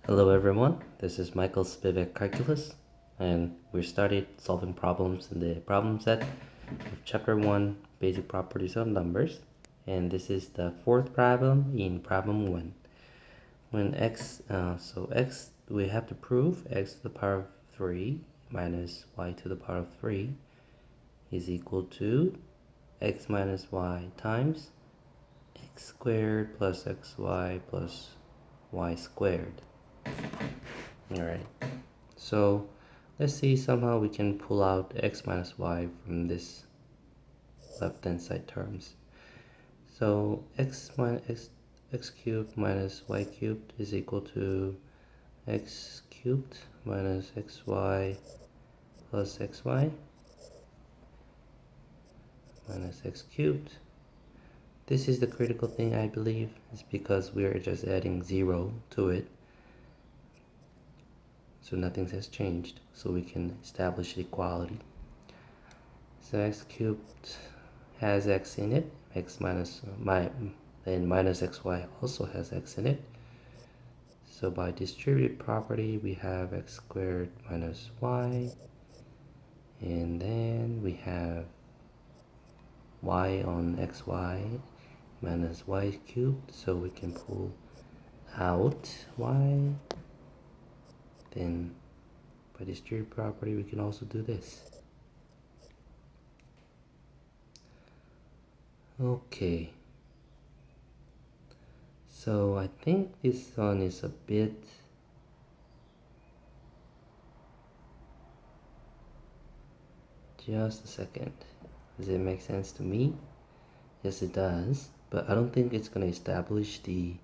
Hello everyone, this is Michael's Spivak Calculus, and we started solving problems in the problem set of Chapter 1, Basic Properties of Numbers, and this is the fourth problem in problem 1. When x, we have to prove x to the power of 3 minus y to the power of 3 is equal to x minus y times x squared plus xy plus y squared. Alright, so let's see somehow we can pull out x minus y from this left hand side terms. So x cubed minus y cubed is equal to x cubed minus xy plus xy minus x cubed. This is the critical thing, I believe, is because we are just adding 0 to it. So nothing has changed, so we can establish equality. So x cubed has x in it, and minus xy also has x in it. So by distributive property, we have x squared minus y, and then we have y on xy minus y cubed, so we can pull out y. Then by distributive property, we can also do this. Okay, so I think this one is a bit just a second. Does it make sense to me? Yes, it does, but I don't think it's going to establish the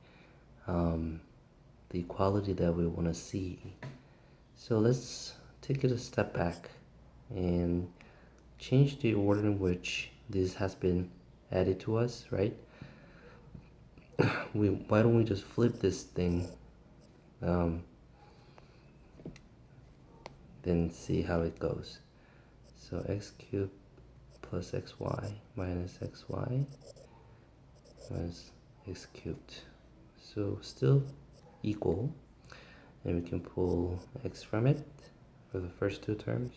equality that we want to see. So let's take it a step back and change the order in which this has been added to us, right? Why don't we just flip this thing, then see how it goes. So x cubed plus xy minus xy minus x cubed. So still equal, and we can pull x from it for the first two terms,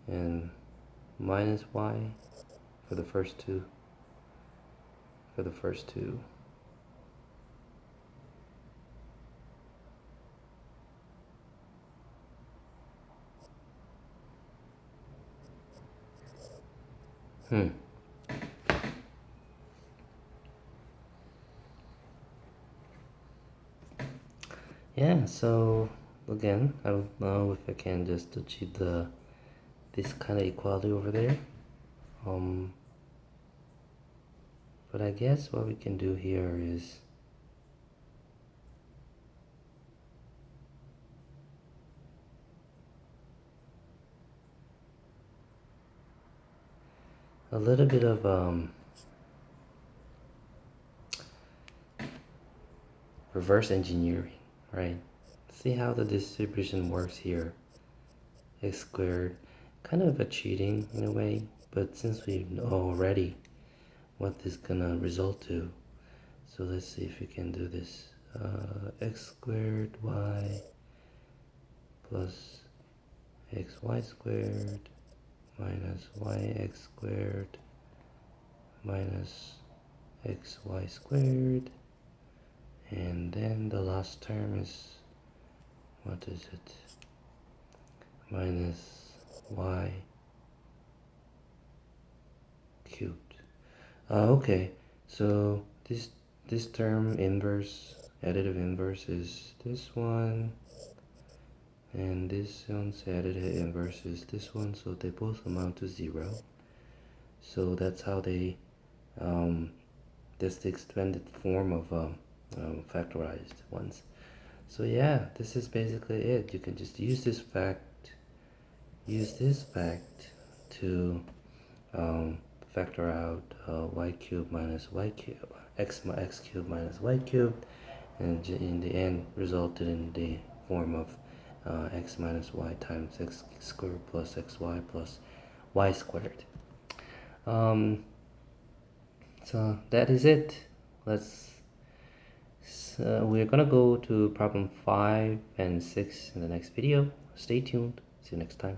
and minus y for the first two. Yeah, so again, I don't know if I can just achieve this kind of equality over there. But I guess what we can do here is a little bit of reverse engineering, right? See how the distribution works here. X squared, kind of a cheating in a way, but since we know already what this is gonna result to, so let's see if we can do this. X squared y plus xy squared minus yx squared minus xy squared, and then the last term is, what is it, minus y cubed. Okay, so this term inverse, additive inverse, is this one, and this one's additive inverse is this one, so they both amount to 0. So that's how they that's the expanded form of factorized ones. So yeah, this is basically it. You can just use this fact to factor out y cubed minus y cubed, x cubed minus y cubed, and in the end resulted in the form of x minus y times x squared plus xy plus y squared. So that is it. Let's So we're gonna go to problem 5 and 6 in the next video. Stay tuned. See you next time.